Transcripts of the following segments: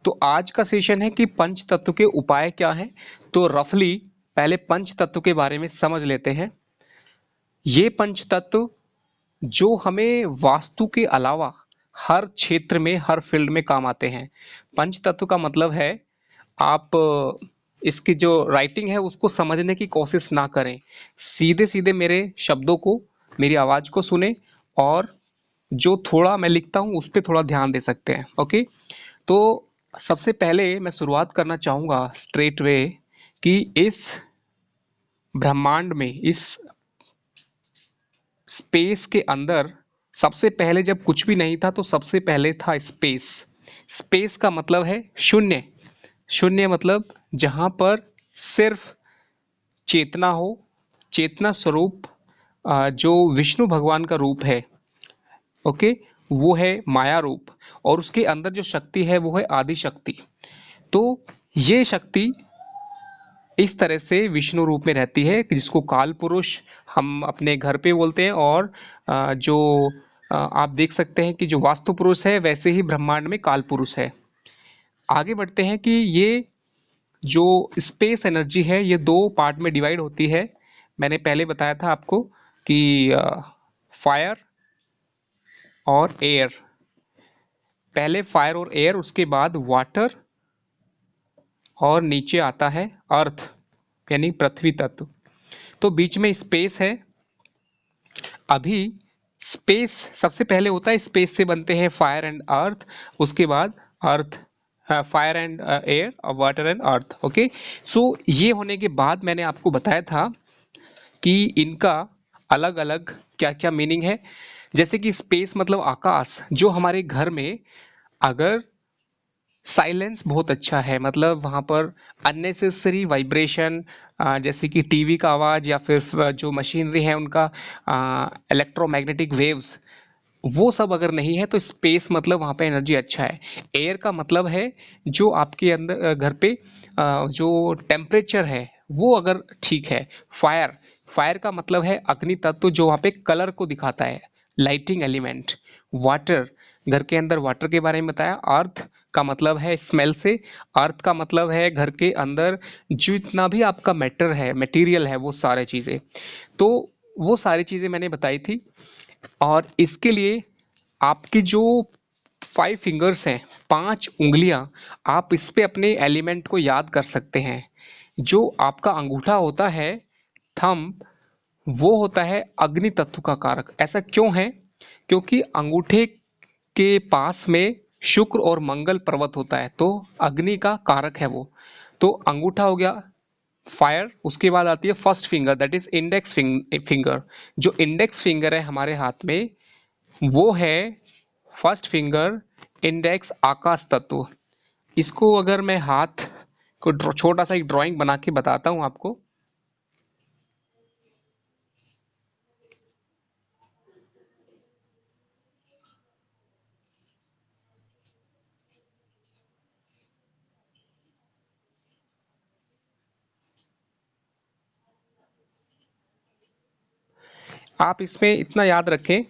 तो आज का सेशन है कि पंच तत्व के उपाय क्या हैं। तो रफली पहले पंच तत्व के बारे में समझ लेते हैं। ये पंच तत्व जो हमें वास्तु के अलावा हर क्षेत्र में, हर फील्ड में काम आते हैं। पंच तत्व का मतलब है, आप इसकी जो राइटिंग है उसको समझने की कोशिश ना करें, सीधे सीधे मेरे शब्दों को, मेरी आवाज़ को सुने और जो थोड़ा मैं लिखता हूँ उस पर थोड़ा ध्यान दे सकते हैं। ओके, तो सबसे पहले मैं शुरुआत करना चाहूँगा स्ट्रेट वे कि इस ब्रह्मांड में, इस स्पेस के अंदर सबसे पहले जब कुछ भी नहीं था तो सबसे पहले था स्पेस। स्पेस का मतलब है शून्य। शून्य मतलब जहाँ पर सिर्फ चेतना हो, चेतना स्वरूप जो विष्णु भगवान का रूप है, ओके, वो है माया रूप, और उसके अंदर जो शक्ति है वो है आदि शक्ति। तो ये शक्ति इस तरह से विष्णु रूप में रहती है कि जिसको काल पुरुष हम अपने घर पे बोलते हैं, और जो आप देख सकते हैं कि जो वास्तु पुरुष है वैसे ही ब्रह्मांड में काल पुरुष है। आगे बढ़ते हैं कि ये जो स्पेस एनर्जी है ये दो पार्ट में डिवाइड होती है। मैंने पहले बताया था आपको कि फायर और एयर, पहले फायर और एयर, उसके बाद वाटर, और नीचे आता है अर्थ यानी पृथ्वी तत्व। तो बीच में स्पेस है। अभी स्पेस सबसे पहले होता है, स्पेस से बनते हैं फायर एंड अर्थ, उसके बाद अर्थ, फायर एंड एयर और वाटर एंड अर्थ। ओके, सो ये होने के बाद मैंने आपको बताया था कि इनका अलग अलग क्या क्या मीनिंग है। जैसे कि स्पेस मतलब आकाश, जो हमारे घर में अगर साइलेंस बहुत अच्छा है, मतलब वहाँ पर अननेसेसरी वाइब्रेशन, जैसे कि टीवी का आवाज़ या फिर जो मशीनरी है उनका इलेक्ट्रोमैग्नेटिक वेव्स, वो सब अगर नहीं है तो स्पेस मतलब वहाँ पे एनर्जी अच्छा है। एयर का मतलब है जो आपके अंदर घर पे जो टेम्परेचर है वो अगर ठीक है। फायर, फायर का मतलब है अग्नि तत्व जो वहाँ पे कलर को दिखाता है, लाइटिंग एलिमेंट। वाटर, घर के अंदर वाटर के बारे में बताया। अर्थ का मतलब है स्मेल से। अर्थ का मतलब है घर के अंदर जितना भी आपका मैटर है, मटेरियल है, वो सारे चीज़ें। तो वो सारी चीज़ें मैंने बताई थी। और इसके लिए आपकी जो 5 फिंगर्स हैं, 5 उंगलियां, आप इस पे अपने एलिमेंट को याद कर सकते हैं। जो आपका अंगूठा होता है, थंब, वो होता है अग्नि तत्व का कारक। ऐसा क्यों है? क्योंकि अंगूठे के पास में शुक्र और मंगल पर्वत होता है, तो अग्नि का कारक है वो। तो अंगूठा हो गया फायर, उसके बाद आती है first finger, that is index finger. जो इंडेक्स फिंगर है हमारे हाथ में, वो है फर्स्ट फिंगर, इंडेक्स आकाश तत्व। इसको अगर मैं हाथ को छोटा सा एक ड्राइंग बना के बताता हूं आपको। आप इसमें इतना याद रखें,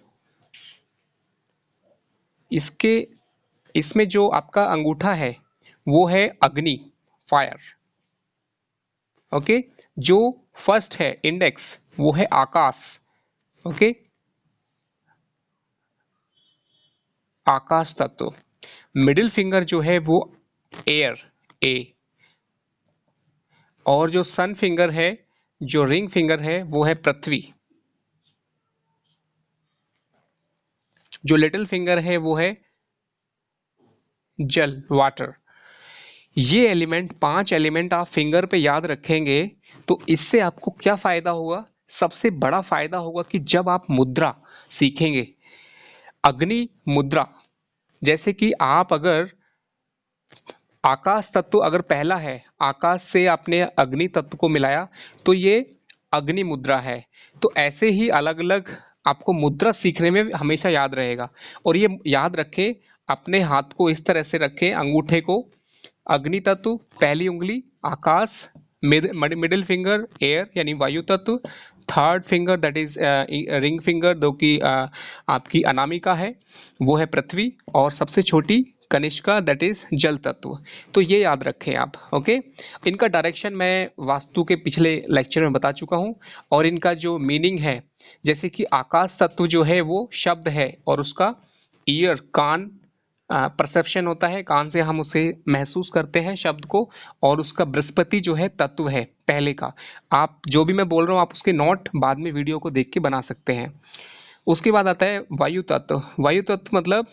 इसके इसमें जो आपका अंगूठा है वो है अग्नि, फायर। ओके, जो फर्स्ट है इंडेक्स वो है आकाश। ओके, आकाश तत्व। मिडिल फिंगर जो है वो एयर, ए। और जो सन फिंगर है, जो रिंग फिंगर है, वो है पृथ्वी। जो लिटिल फिंगर है वो है जल, वाटर। ये एलिमेंट, 5 एलिमेंट आप फिंगर पे याद रखेंगे तो इससे आपको क्या फायदा होगा? सबसे बड़ा फायदा होगा कि जब आप मुद्रा सीखेंगे, अग्नि मुद्रा, जैसे कि आप अगर आकाश तत्व अगर पहला है, आकाश से आपने अग्नि तत्व को मिलाया, तो ये अग्नि मुद्रा है। तो ऐसे ही अलग अलग आपको मुद्रा सीखने में हमेशा याद रहेगा। और ये याद रखें, अपने हाथ को इस तरह से रखें, अंगूठे को अग्नि तत्व, पहली उंगली आकाश, मिडिल फिंगर एयर यानी वायु तत्व, third finger that is ring finger जो कि आपकी अनामिका है, वो है पृथ्वी, और सबसे छोटी कनिष्का दैट इज जल तत्व। तो ये याद रखें आप। ओके, इनका डायरेक्शन मैं वास्तु के पिछले लेक्चर में बता चुका हूँ, और इनका जो मीनिंग है, जैसे कि आकाश तत्व जो है वो शब्द है, और उसका ईयर कान परसेप्शन होता है, कान से हम उसे महसूस करते हैं शब्द को, और उसका बृहस्पति जो है तत्व है पहले का। आप जो भी मैं बोल रहा हूँ आप उसके नोट बाद में वीडियो को देख के बना सकते हैं। उसके बाद आता है वायु तत्व। वायु तत्व मतलब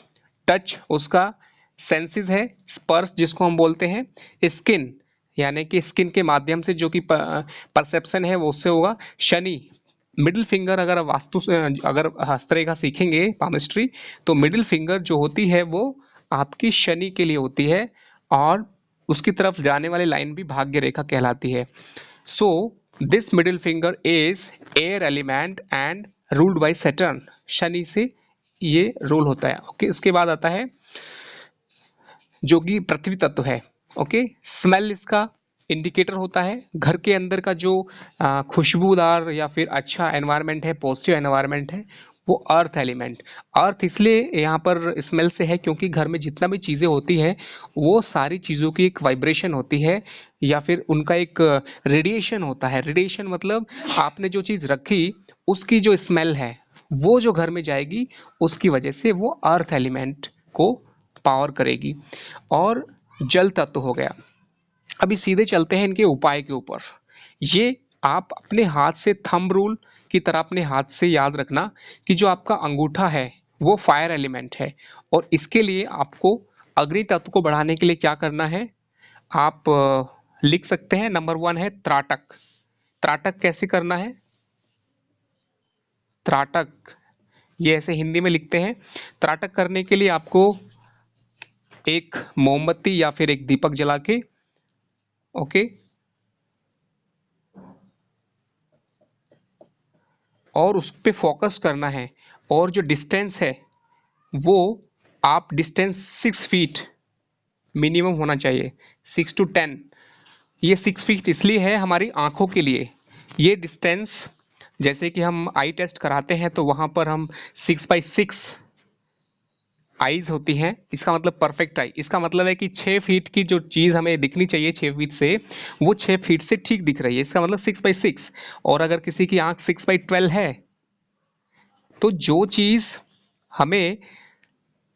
टच, उसका सेंसेस है, स्पर्श जिसको हम बोलते हैं, स्किन यानी कि स्किन के माध्यम से जो कि परसेप्शन है वो उससे होगा। शनि, मिडिल फिंगर, अगर वास्तु अगर हस्तरेखा सीखेंगे पामिस्ट्री, तो मिडिल फिंगर जो होती है वो आपकी शनि के लिए होती है, और उसकी तरफ जाने वाली लाइन भी भाग्य रेखा कहलाती है। So this middle finger is air element and ruled by Saturn. Shani से ये रूल होता है। ओके, उसके बाद आता है जो कि पृथ्वी तत्व है। ओके, स्मेल इसका इंडिकेटर होता है। घर के अंदर का जो खुशबूदार या फिर अच्छा एनवायरनमेंट है, पॉजिटिव एनवायरनमेंट है, वो अर्थ एलिमेंट। अर्थ इसलिए यहाँ पर स्मेल से है क्योंकि घर में जितना भी चीज़ें होती है वो सारी चीज़ों की एक वाइब्रेशन होती है, या फिर उनका एक रेडिएशन होता है। रेडिएशन मतलब आपने जो चीज़ रखी उसकी जो स्मेल है वो जो घर में जाएगी, उसकी वजह से वो अर्थ एलिमेंट को पावर करेगी। और जल तत्व हो गया। अभी सीधे चलते हैं इनके उपाय के ऊपर। ये आप अपने हाथ से थंब रूल की तरह अपने हाथ से याद रखना कि जो आपका अंगूठा है वो फायर एलिमेंट है, और इसके लिए आपको अग्नि तत्व को बढ़ाने के लिए क्या करना है, आप लिख सकते हैं। नंबर 1 है त्राटक। त्राटक कैसे करना है? त्राटक ये ऐसे हिंदी में लिखते हैं। त्राटक करने के लिए आपको एक मोमबत्ती या फिर एक दीपक जला के, ओके, और उस पे फोकस करना है। और जो डिस्टेंस है वो आप डिस्टेंस 6 फीट मिनिमम होना चाहिए, 6 to 10। ये 6 फीट इसलिए है हमारी आंखों के लिए। ये डिस्टेंस जैसे कि हम आई टेस्ट कराते हैं तो वहाँ पर हम 6x6 आईज होती हैं, इसका मतलब परफेक्ट आई। इसका मतलब है कि 6 फीट की जो चीज़ हमें दिखनी चाहिए 6 फीट से, वो 6 फीट से ठीक दिख रही है, इसका मतलब 6x6। और अगर किसी की आंख 6/12 है तो जो चीज़ हमें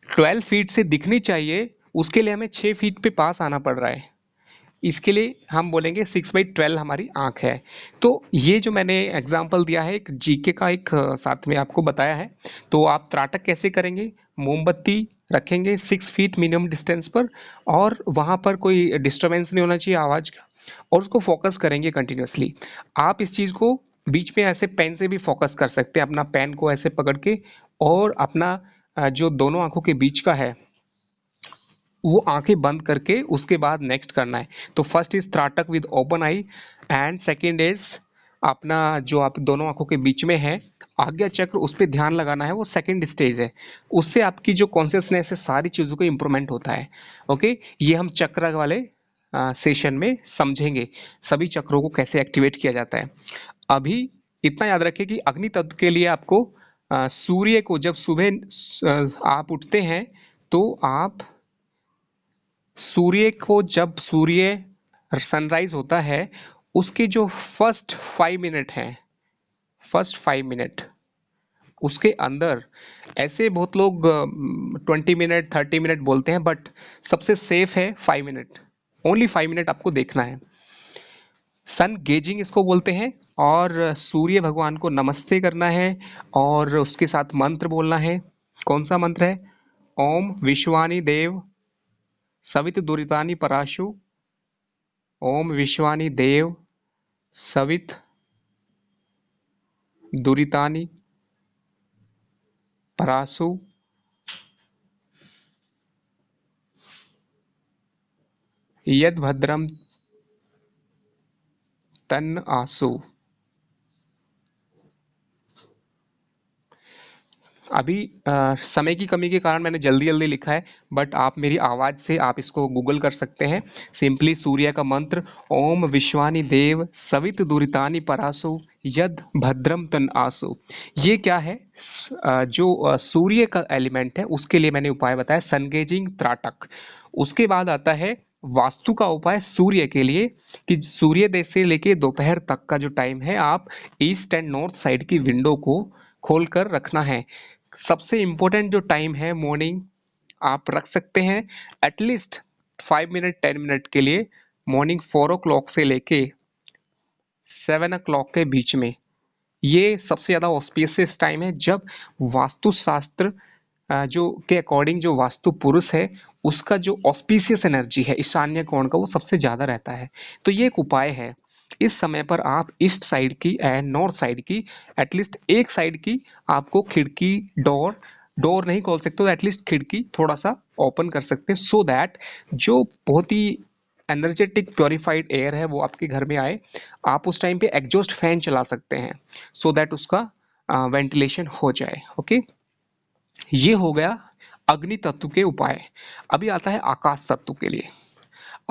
12 फीट से दिखनी चाहिए उसके लिए हमें 6 फीट पे पास आना पड़ रहा है। इसके लिए हम बोलेंगे 6/12 हमारी आंख है। तो ये जो मैंने एग्जाम्पल दिया है एक जीके का, एक साथ में आपको बताया है। तो आप त्राटक कैसे करेंगे? मोमबत्ती रखेंगे 6 फीट मिनिमम डिस्टेंस पर, और वहाँ पर कोई डिस्टर्बेंस नहीं होना चाहिए आवाज़ का, और उसको फोकस करेंगे कंटिन्यूसली। आप इस चीज़ को बीच में ऐसे पेन से भी फोकस कर सकते हैं, अपना पेन को ऐसे पकड़ के, और अपना जो दोनों आंखों के बीच का है वो आंखें बंद करके उसके बाद नेक्स्ट करना है। तो first is trataka with open eye, and second is अपना जो आप दोनों आंखों के बीच में है आज्ञा चक्र, उस पर ध्यान लगाना है, वो सेकंड स्टेज है। उससे आपकी जो कॉन्शियसनेस है सारी चीज़ों को इम्प्रूवमेंट होता है। ओके, ये हम चक्र वाले सेशन में समझेंगे सभी चक्रों को कैसे एक्टिवेट किया जाता है। अभी इतना याद रखें कि अग्नि तत्व के लिए आपको सूर्य को जब सुबह आप उठते हैं तो आप सूर्य को, जब सूर्य सनराइज होता है उसके जो फर्स्ट 5 मिनट हैं, फर्स्ट 5 मिनट उसके अंदर, ऐसे बहुत लोग 20 मिनट 30 मिनट बोलते हैं, बट सबसे सेफ है 5 मिनट। ओनली 5 मिनट आपको देखना है। सन गेजिंग इसको बोलते हैं, और सूर्य भगवान को नमस्ते करना है, और उसके साथ मंत्र बोलना है। कौन सा मंत्र है? ओम विश्वानी देव सवित दुरितानि पराशु, ओम विश्वानि देव सवित दुरितानि परासु, यद भद्रम तन्न आसु। अभी समय की कमी के कारण मैंने जल्दी जल्दी लिखा है, बट आप मेरी आवाज़ से आप इसको गूगल कर सकते हैं। सिंपली सूर्य का मंत्र, ओम विश्वानि देव सवित दुरितानि परासु यद भद्रम तन आसु। ये क्या है? जो सूर्य का एलिमेंट है उसके लिए मैंने उपाय बताया, सनगेजिंग त्राटक। उसके बाद आता है वास्तु का उपाय सूर्य के लिए, कि सूर्योदय से लेके दोपहर तक का जो टाइम है आप ईस्ट एंड नॉर्थ साइड की विंडो को खोल कर रखना है। सबसे इम्पोर्टेंट जो टाइम है मॉर्निंग, आप रख सकते हैं एटलीस्ट 5 मिनट 10 मिनट के लिए, मॉर्निंग 4 o'clock से लेके 7 o'clock के बीच में। ये सबसे ज़्यादा ऑस्पिशियस टाइम है जब वास्तुशास्त्र जो के अकॉर्डिंग जो वास्तु पुरुष है उसका जो ऑस्पिशियस एनर्जी है ईशान्य कोण का वो सबसे ज़्यादा रहता है। तो ये एक उपाय है। इस समय पर आप ईस्ट साइड की एंड नॉर्थ साइड की एटलीस्ट एक साइड की आपको खिड़की, डोर डोर नहीं खोल सकते तो एटलीस्ट खिड़की थोड़ा सा ओपन कर सकते हैं, सो दैट जो बहुत ही एनर्जेटिक प्योरीफाइड एयर है वो आपके घर में आए। आप उस टाइम पे एग्जॉस्ट फैन चला सकते हैं सो दैट उसका वेंटिलेशन हो जाए। ओके, ये हो गया अग्नि तत्व के उपाय। अभी आता है आकाश तत्व के लिए।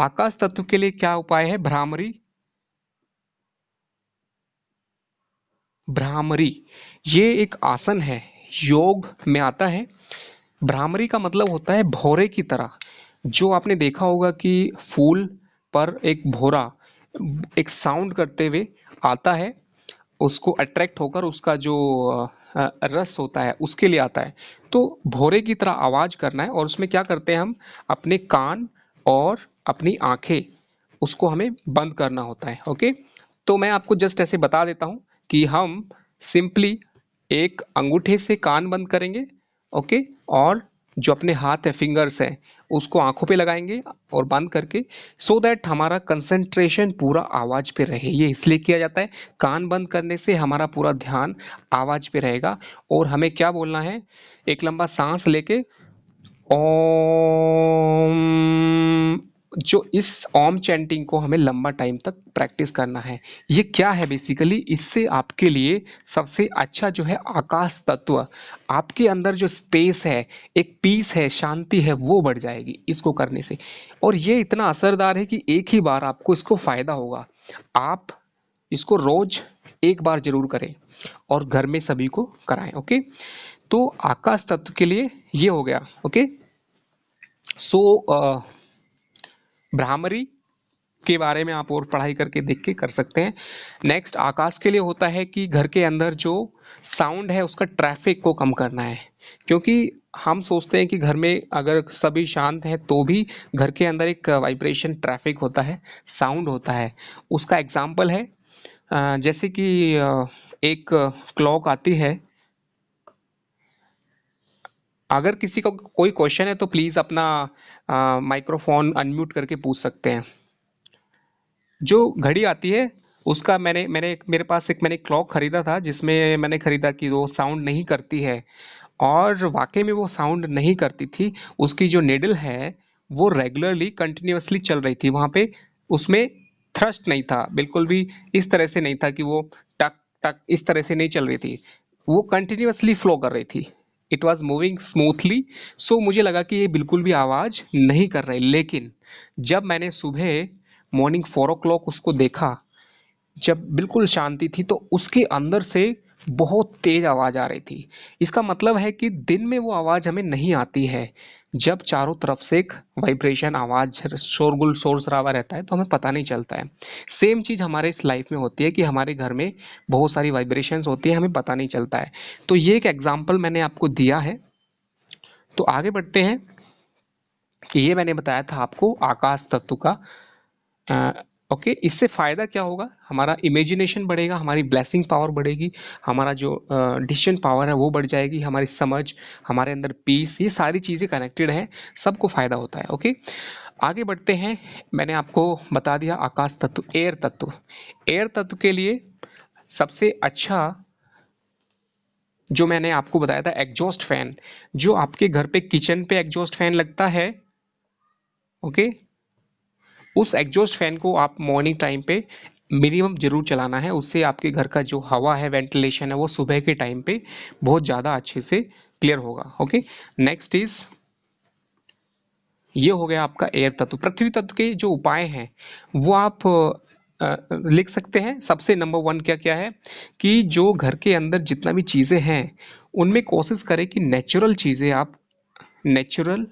आकाश तत्व के लिए क्या उपाय है? भ्रामरी। भ्रामरी ये एक आसन है, योग में आता है। भ्रामरी का मतलब होता है भौरे की तरह। जो आपने देखा होगा कि फूल पर एक भौरा एक साउंड करते हुए आता है, उसको अट्रैक्ट होकर उसका जो रस होता है उसके लिए आता है। तो भौरे की तरह आवाज करना है, और उसमें क्या करते हैं हम अपने कान और अपनी आंखें उसको हमें बंद करना होता है। ओके, तो मैं आपको जस्ट ऐसे बता देता हूँ कि हम सिंपली एक अंगूठे से कान बंद करेंगे। ओके, और जो अपने हाथ है फिंगर्स हैं उसको आंखों पे लगाएंगे और बंद करके, सो दैट हमारा कंसंट्रेशन पूरा आवाज पे रहे। ये इसलिए किया जाता है, कान बंद करने से हमारा पूरा ध्यान आवाज पे रहेगा। और हमें क्या बोलना है? एक लंबा सांस लेके ओम, जो इस ओम चैंटिंग को हमें लंबा टाइम तक प्रैक्टिस करना है। ये क्या है बेसिकली? इससे आपके लिए सबसे अच्छा जो है आकाश तत्व, आपके अंदर जो स्पेस है, एक पीस है, शांति है, वो बढ़ जाएगी इसको करने से। और ये इतना असरदार है कि एक ही बार आपको इसको फायदा होगा। आप इसको रोज एक बार जरूर करें और घर में सभी को कराएं। ओके, तो आकाश तत्व के लिए ये हो गया। ओके, सो भ्रामरी के बारे में आप और पढ़ाई करके देख के कर सकते हैं। नेक्स्ट आकाश के लिए होता है कि घर के अंदर जो साउंड है उसका ट्रैफिक को कम करना है। क्योंकि हम सोचते हैं कि घर में अगर सभी शांत हैं तो भी घर के अंदर एक वाइब्रेशन ट्रैफिक होता है, साउंड होता है। उसका एग्जाम्पल है जैसे कि एक क्लॉक आती है। अगर किसी को कोई क्वेश्चन है तो प्लीज़ अपना माइक्रोफोन अनम्यूट करके पूछ सकते हैं। जो घड़ी आती है उसका मेरे पास एक मैंने क्लॉक खरीदा था, जिसमें मैंने खरीदा कि वो साउंड नहीं करती है, और वाकई में वो साउंड नहीं करती थी। उसकी जो निडल है वो रेगुलरली कंटिन्यूअसली चल रही थी वहाँ पे। उसमें थ्रस्ट नहीं था बिल्कुल भी, इस तरह से नहीं था कि वो टक टक इस तरह से नहीं चल रही थी, वो कंटिन्यूअसली फ्लो कर रही थी। It was moving smoothly. So मुझे लगा कि ये बिल्कुल भी आवाज़ नहीं कर रही। लेकिन जब मैंने सुबह मॉर्निंग 4 o'clock उसको देखा, जब बिल्कुल शांति थी, तो उसके अंदर से बहुत तेज आवाज आ रही थी। इसका मतलब है कि दिन में वो आवाज हमें नहीं आती है। जब चारों तरफ से एक वाइब्रेशन आवाज शोरगुल शोर शराबा रहता है तो हमें पता नहीं चलता है। सेम चीज हमारे इस लाइफ में होती है कि हमारे घर में बहुत सारी वाइब्रेशंस होती है, हमें पता नहीं चलता है। तो ये एक एग्जाम्पल मैंने आपको दिया है। तो आगे बढ़ते हैं कि ये मैंने बताया था आपको आकाश तत्व का। ओके, इससे फ़ायदा क्या होगा? हमारा इमेजिनेशन बढ़ेगा, हमारी ब्लेसिंग पावर बढ़ेगी, हमारा जो डिसीजन पावर है वो बढ़ जाएगी, हमारी समझ, हमारे अंदर पीस, ये सारी चीज़ें कनेक्टेड हैं, सबको फ़ायदा होता है। ओके, आगे बढ़ते हैं। मैंने आपको बता दिया आकाश तत्व। एयर तत्व, एयर तत्व के लिए सबसे अच्छा जो मैंने आपको बताया था एग्जॉस्ट फैन, जो आपके घर पे किचन पे एग्जॉस्ट फैन लगता है। ओके, उस एग्जॉस्ट फैन को आप मॉर्निंग टाइम पे मिनिमम जरूर चलाना है, उससे आपके घर का जो हवा है, वेंटिलेशन है, वो सुबह के टाइम पे बहुत ज़्यादा अच्छे से क्लियर होगा। ओके, नेक्स्ट इज, ये हो गया आपका एयर तत्व। पृथ्वी तत्व के जो उपाय हैं वो आप लिख सकते हैं। सबसे नंबर वन क्या क्या है कि जो घर के अंदर जितना भी चीज़ें हैं उनमें कोशिश करें कि नेचुरल चीज़ें आप नेचुरल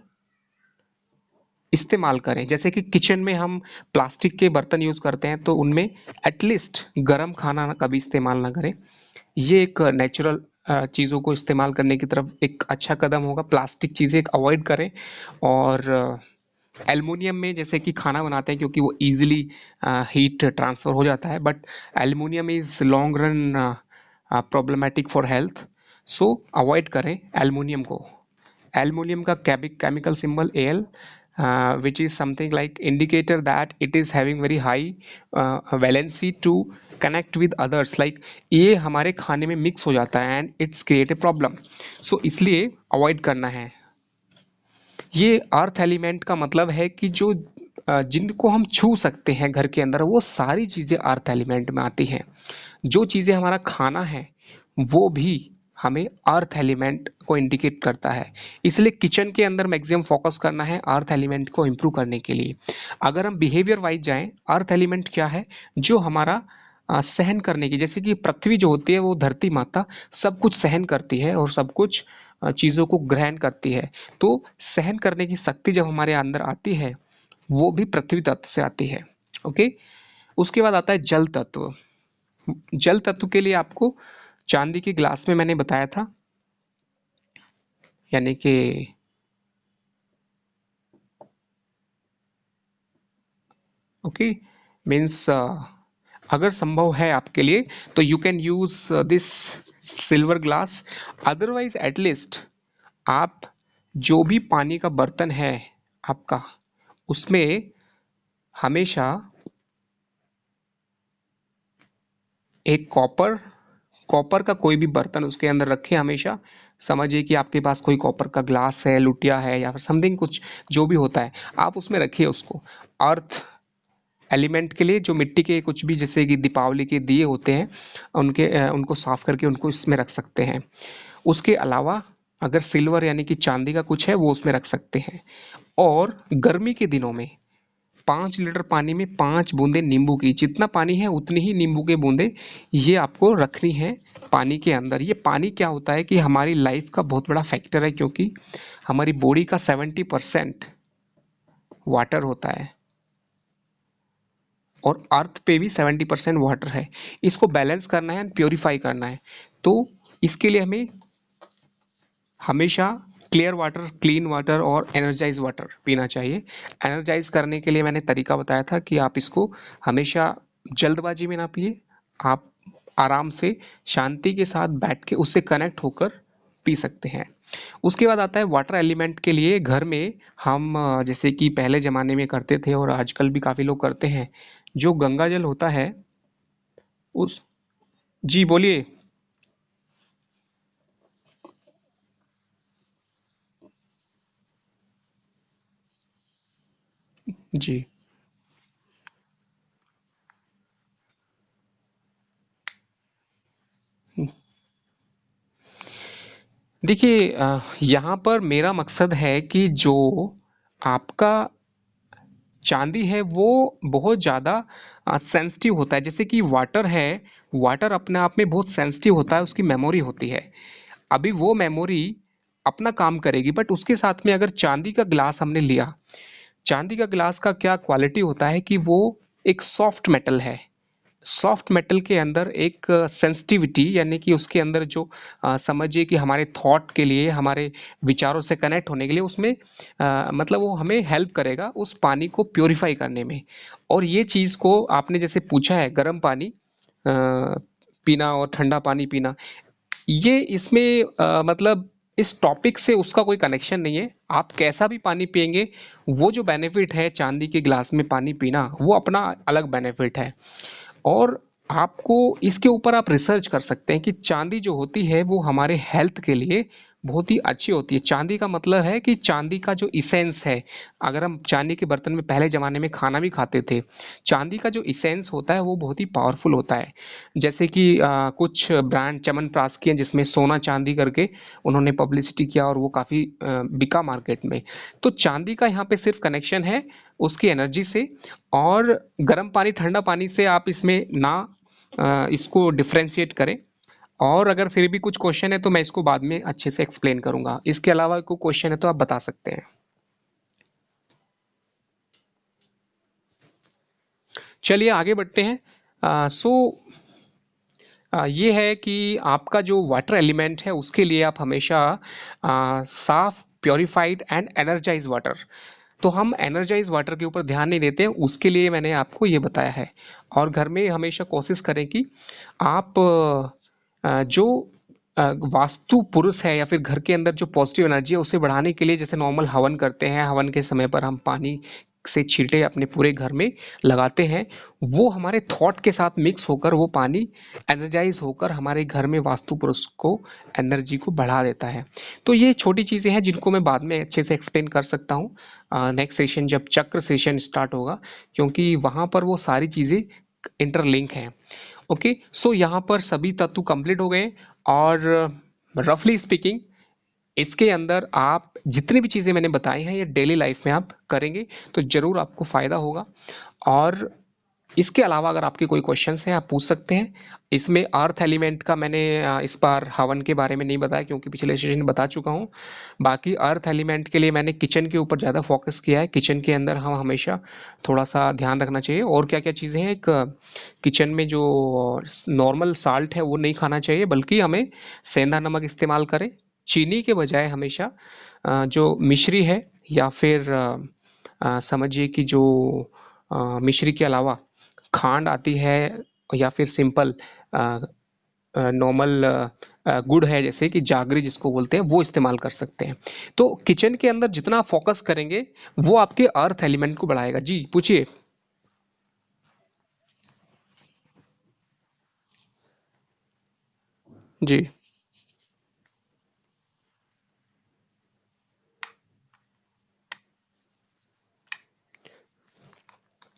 इस्तेमाल करें। जैसे कि किचन में हम प्लास्टिक के बर्तन यूज़ करते हैं तो उनमें एटलीस्ट गर्म खाना ना कभी इस्तेमाल ना करें। ये एक नेचुरल चीज़ों को इस्तेमाल करने की तरफ एक अच्छा कदम होगा। प्लास्टिक चीज़ें अवॉइड करें। और एल्युमिनियम में जैसे कि खाना बनाते हैं क्योंकि वो इजीली हीट ट्रांसफ़र हो जाता है, but aluminium is long run problematic for health, so avoid करें एल्युमिनियम को। एल्युमिनियम का chemical symbol Al, which is something like indicator that it is having very high valency to connect with others, like ये हमारे खाने में mix हो जाता है and it's create a problem, so इसलिए अवॉइड करना है। ये अर्थ एलिमेंट का मतलब है कि जो जिनको हम छू सकते हैं घर के अंदर वो सारी चीज़ें अर्थ एलिमेंट में आती हैं। जो चीज़ें हमारा खाना है वो भी हमें अर्थ एलिमेंट को इंडिकेट करता है। इसलिए किचन के अंदर मैक्सिमम फोकस करना है अर्थ एलिमेंट को इम्प्रूव करने के लिए। अगर हम बिहेवियर वाइज जाएं, अर्थ एलिमेंट क्या है? जो हमारा सहन करने की, जैसे कि पृथ्वी जो होती है वो धरती माता सब कुछ सहन करती है और सब कुछ चीज़ों को ग्रहण करती है। तो सहन करने की शक्ति जब हमारे अंदर आती है वो भी पृथ्वी तत्व से आती है। ओके, उसके बाद आता है जल तत्व। जल तत्व के लिए आपको चांदी के ग्लास में मैंने बताया था, यानी कि ओके मीन्स अगर संभव है आपके लिए तो you can use this silver glass. Otherwise at least आप जो भी पानी का बर्तन है आपका उसमें हमेशा एक कॉपर कॉपर का कोई भी बर्तन उसके अंदर रखें हमेशा। समझिए कि आपके पास कोई कॉपर का ग्लास है, लुटिया है या फिर समथिंग कुछ जो भी होता है आप उसमें रखिए उसको। अर्थ एलिमेंट के लिए जो मिट्टी के कुछ भी जैसे कि दीपावली के दिए होते हैं उनको साफ करके उनको इसमें रख सकते हैं। उसके अलावा अगर सिल्वर यानी कि चांदी का कुछ है वो उसमें रख सकते हैं। और गर्मी के दिनों में 5 लीटर पानी में 5 बूंदे नींबू की, जितना पानी है उतनी ही नींबू के बूंदे ये आपको रखनी है पानी के अंदर। ये पानी क्या होता है कि हमारी लाइफ का बहुत बड़ा फैक्टर है, क्योंकि हमारी बॉडी का 70% वाटर होता है और अर्थ पे भी 70% वाटर है। इसको बैलेंस करना है, प्योरीफाई करना है, तो इसके लिए हमें हमेशा क्लियर वाटर, क्लीन वाटर और एनर्जाइज वाटर पीना चाहिए। एनर्जाइज करने के लिए मैंने तरीका बताया था कि आप इसको हमेशा जल्दबाजी में ना पिए, आप आराम से शांति के साथ बैठ के उससे कनेक्ट होकर पी सकते हैं। उसके बाद आता है वाटर एलिमेंट के लिए। घर में हम जैसे कि पहले ज़माने में करते थे और आजकल भी काफ़ी लोग करते हैं, जो गंगा जल होता है उस जी बोलिए। जी देखिए, यहाँ पर मेरा मकसद है कि जो आपका चांदी है वो बहुत ज़्यादा सेंसिटिव होता है। जैसे कि वाटर है, वाटर अपने आप में बहुत सेंसिटिव होता है, उसकी मेमोरी होती है। अभी वो मेमोरी अपना काम करेगी, बट उसके साथ में अगर चांदी का ग्लास हमने लिया, चांदी का ग्लास का क्या क्वालिटी होता है कि वो एक सॉफ्ट मेटल है। सॉफ्ट मेटल के अंदर एक सेंसिटिविटी, यानी कि उसके अंदर जो समझिए कि हमारे थॉट के लिए, हमारे विचारों से कनेक्ट होने के लिए उसमें मतलब वो हमें हेल्प करेगा उस पानी को प्योरीफाई करने में। और ये चीज़ को आपने जैसे पूछा है गर्म पानी पीना और ठंडा पानी पीना, ये इसमें मतलब इस टॉपिक से उसका कोई कनेक्शन नहीं है। आप कैसा भी पानी पिएंगे, वो जो बेनिफिट है चांदी के ग्लास में पानी पीना वो अपना अलग बेनिफिट है। और आपको इसके ऊपर आप रिसर्च कर सकते हैं कि चांदी जो होती है वो हमारे हेल्थ के लिए बहुत ही अच्छी होती है। चांदी का मतलब है कि चांदी का जो इसेंस है, अगर हम चांदी के बर्तन में पहले ज़माने में खाना भी खाते थे, चांदी का जो इसेंस होता है वो बहुत ही पावरफुल होता है। जैसे कि कुछ ब्रांड च्यवनप्राश की हैं जिसमें सोना चांदी करके उन्होंने पब्लिसिटी किया और वो काफ़ी बिका मार्केट में। तो चांदी का यहाँ पे सिर्फ कनेक्शन है उसकी एनर्जी से, और गर्म पानी ठंडा पानी से आप इसमें ना इसको डिफ्रेंशिएट करें। और अगर फिर भी कुछ क्वेश्चन है तो मैं इसको बाद में अच्छे से एक्सप्लेन करूंगा। इसके अलावा कोई क्वेश्चन है तो आप बता सकते हैं। चलिए आगे बढ़ते हैं। सो ये है कि आपका जो वाटर एलिमेंट है उसके लिए आप हमेशा साफ, प्योरीफाइड एंड एनर्जाइज वाटर, तो हम एनर्जाइज वाटर के ऊपर ध्यान नहीं देते, उसके लिए मैंने आपको ये बताया है। और घर में हमेशा कोशिश करें कि आप जो वास्तु पुरुष है या फिर घर के अंदर जो पॉजिटिव एनर्जी है उसे बढ़ाने के लिए, जैसे नॉर्मल हवन करते हैं, हवन के समय पर हम पानी से छींटे अपने पूरे घर में लगाते हैं, वो हमारे थॉट के साथ मिक्स होकर वो पानी एनर्जाइज होकर हमारे घर में वास्तु पुरुष को एनर्जी को बढ़ा देता है। तो ये छोटी चीज़ें हैं जिनको मैं बाद में अच्छे से एक्सप्लेन कर सकता हूँ नेक्स्ट सेशन जब चक्र सेशन स्टार्ट होगा, क्योंकि वहाँ पर वो सारी चीज़ें इंटरलिंक हैं। ओके, सो यहाँ पर सभी तत्व कंप्लीट हो गए, और रफली स्पीकिंग इसके अंदर आप जितनी भी चीज़ें मैंने बताई हैं ये डेली लाइफ में आप करेंगे तो ज़रूर आपको फ़ायदा होगा। और इसके अलावा अगर आपके कोई क्वेश्चंस हैं आप पूछ सकते हैं। इसमें अर्थ एलिमेंट का मैंने इस बार हवन के बारे में नहीं बताया क्योंकि पिछले सेशन में बता चुका हूँ। बाकी अर्थ एलिमेंट के लिए मैंने किचन के ऊपर ज़्यादा फोकस किया है। किचन के अंदर हम हमेशा थोड़ा सा ध्यान रखना चाहिए। और क्या क्या चीज़ें हैं, एक किचन में जो नॉर्मल साल्ट है वो नहीं खाना चाहिए, बल्कि हमें सेंधा नमक इस्तेमाल करें। चीनी के बजाय हमेशा जो मिश्री है या फिर समझिए कि जो मिश्री के अलावा खांड आती है या फिर सिंपल नॉर्मल गुड़ है, जैसे कि जागरी जिसको बोलते हैं, वो इस्तेमाल कर सकते हैं। तो किचन के अंदर जितना फोकस करेंगे वो आपके अर्थ एलिमेंट को बढ़ाएगा। जी पूछिए। जी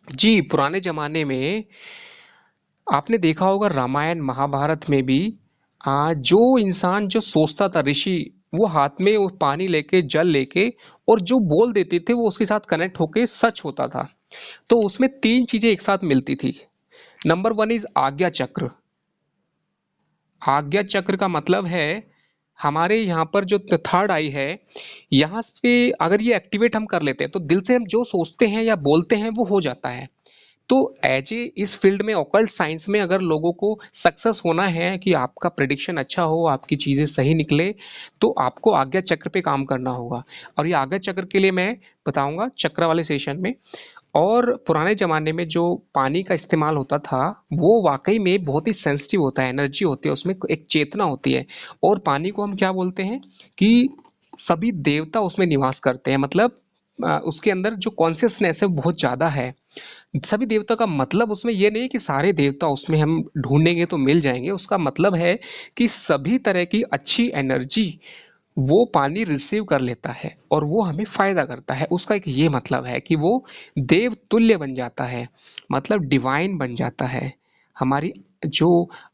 जी, पुराने जमाने में आपने देखा होगा रामायण महाभारत में भी जो इंसान जो सोचता था, ऋषि, वो हाथ में वो पानी लेके जल लेके और जो बोल देते थे वो उसके साथ कनेक्ट होके सच होता था। तो उसमें तीन चीजें एक साथ मिलती थी। नंबर वन इज आज्ञा चक्र। आज्ञा चक्र का मतलब है हमारे यहाँ पर जो थर्ड आई है, यहाँ पे अगर ये एक्टिवेट हम कर लेते हैं तो दिल से हम जो सोचते हैं या बोलते हैं वो हो जाता है। तो एज ए इस फील्ड में ऑकल्ट साइंस में अगर लोगों को सक्सेस होना है कि आपका प्रिडिक्शन अच्छा हो, आपकी चीज़ें सही निकले, तो आपको आज्ञा चक्र पे काम करना होगा। और ये आज्ञा चक्र के लिए मैं बताऊंगा चक्र वाले सेशन में। और पुराने ज़माने में जो पानी का इस्तेमाल होता था वो वाकई में बहुत ही सेंसिटिव होता है, एनर्जी होती है उसमें, एक चेतना होती है। और पानी को हम क्या बोलते हैं कि सभी देवता उसमें निवास करते हैं, मतलब उसके अंदर जो कॉन्शियसनेस है वो बहुत ज़्यादा है। सभी देवता का मतलब उसमें ये नहीं है कि सारे देवता उसमें हम ढूंढेंगे तो मिल जाएंगे, उसका मतलब है कि सभी तरह की अच्छी एनर्जी वो पानी रिसीव कर लेता है और वो हमें फायदा करता है। उसका एक ये मतलब है कि वो देव तुल्य बन जाता है, मतलब डिवाइन बन जाता है। हमारी जो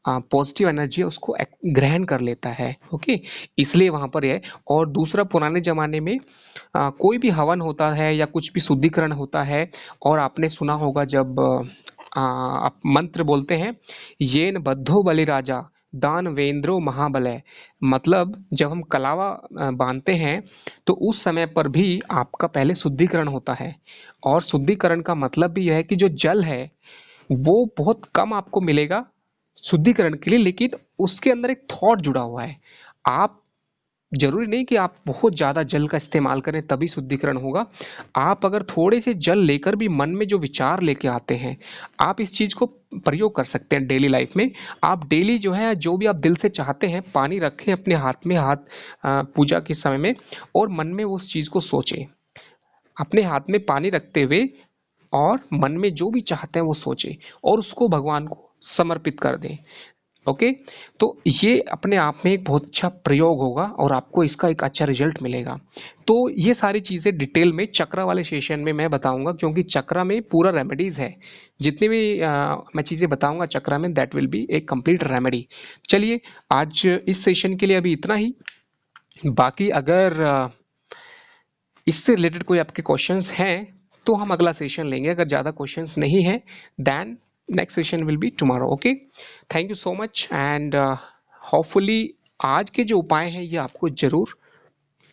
पॉजिटिव एनर्जी है उसको ग्रहण कर लेता है। ओके, इसलिए वहां पर है। और दूसरा, पुराने जमाने में कोई भी हवन होता है या कुछ भी शुद्धिकरण होता है, और आपने सुना होगा जब आप मंत्र बोलते हैं, येन बद्धो बलिराजा दानवेंद्रो महाबलय, मतलब जब हम कलावा बांधते हैं तो उस समय पर भी आपका पहले शुद्धिकरण होता है। और शुद्धिकरण का मतलब भी यह है कि जो जल है वो बहुत कम आपको मिलेगा शुद्धिकरण के लिए, लेकिन उसके अंदर एक थॉट जुड़ा हुआ है। आप जरूरी नहीं कि आप बहुत ज़्यादा जल का इस्तेमाल करें तभी शुद्धिकरण होगा। आप अगर थोड़े से जल लेकर भी मन में जो विचार लेके आते हैं, आप इस चीज़ को प्रयोग कर सकते हैं डेली लाइफ में। आप डेली जो है जो भी आप दिल से चाहते हैं पानी रखें अपने हाथ में, हाथ पूजा के समय में, और मन में वो उस चीज़ को सोचें अपने हाथ में पानी रखते हुए, और मन में जो भी चाहते हैं वो सोचें और उसको भगवान को समर्पित कर दें। ओके, तो ये अपने आप में एक बहुत अच्छा प्रयोग होगा और आपको इसका एक अच्छा रिजल्ट मिलेगा। तो ये सारी चीज़ें डिटेल में चक्रा वाले सेशन में मैं बताऊंगा, क्योंकि चक्रा में पूरा रेमेडीज है। जितनी भी मैं चीज़ें बताऊंगा चक्रा में, दैट विल बी एक कंप्लीट रेमेडी। चलिए, आज इस सेशन के लिए अभी इतना ही। बाकी अगर इससे रिलेटेड कोई आपके क्वेश्चंस हैं तो हम अगला सेशन लेंगे। अगर ज़्यादा क्वेश्चंस नहीं है then next session will be tomorrow. Okay, thank you so much and hopefully आज के जो उपाय हैं ये आपको ज़रूर,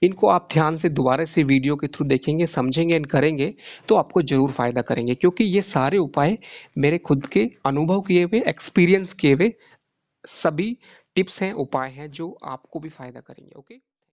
इनको आप ध्यान से दोबारा से वीडियो के थ्रू देखेंगे, समझेंगे एंड करेंगे तो आपको ज़रूर फ़ायदा करेंगे, क्योंकि ये सारे उपाय मेरे खुद के अनुभव किए हुए, एक्सपीरियंस किए हुए सभी टिप्स हैं, उपाय हैं जो आपको भी फ़ायदा करेंगे। ओके।